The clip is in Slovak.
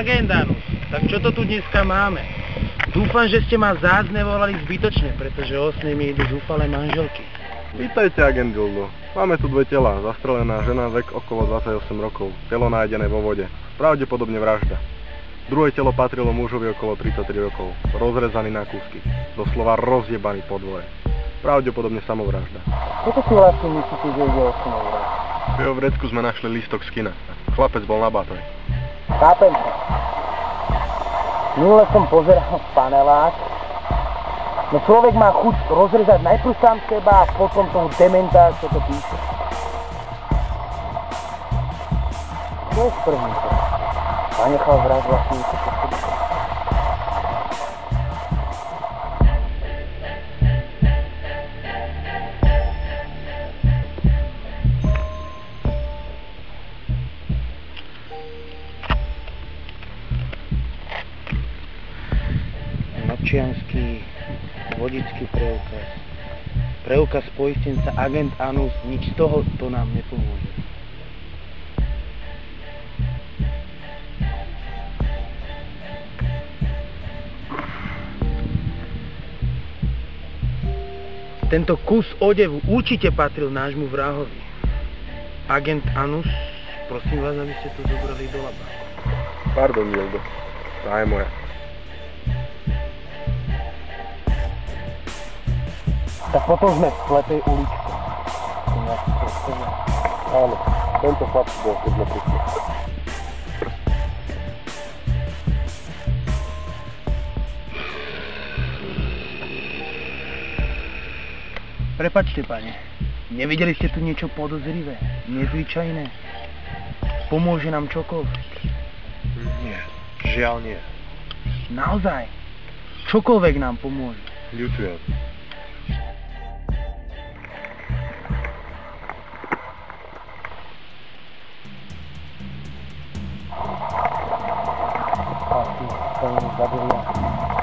agent Anus. Tak čo to tu dneska máme? Dúfam, že ste ma zás nevolali zbytočne, pretože o sne mi idú zúfalé manželky. Vítajte, agent Dildo. Máme tu dve tela. Zastrelená žena, vek okolo 28 rokov. Telo nájdené vo vode. Pravdepodobne vražda. Druhé telo patrilo mužovi okolo 33 rokov. Rozrezaný na kúsky. Doslova rozjebaný po dvoje. Pravdepodobne samovražda. Čo si vlastne myslíte, že ide o samovraždu? V jeho vrecku sme našli lístok z kina. Chlapec bol na batoji. Chápem sa. Minule som pozeral panelák. No človek má chuť rozrezať najprv sám seba a potom toho dementa, čo to píše. Čo je sprvníte? A nechal vrať vlastne niečo po sebe. Občiansky, vodičský preukaz, preukaz poistenca, agent Anus, nič z toho to nám nepomôže. Tento kus odevu určite patril nášmu vrahovi. Agent Anus, prosím vás, aby ste to zobrali do labáku. Pardon, Dildo. Tá je moja. Tak potom sme v slepej uličke. Áno, tento chlap bol, keď sme prišli. Prepačte, pane. Nevideli ste tu niečo podozrivé, nezvyčajné? Pomôže nám čokoľvek? Nie, žiaľ nie. Naozaj? Čokoľvek nám pomôže. Ľutujem. Asi, to je zabili.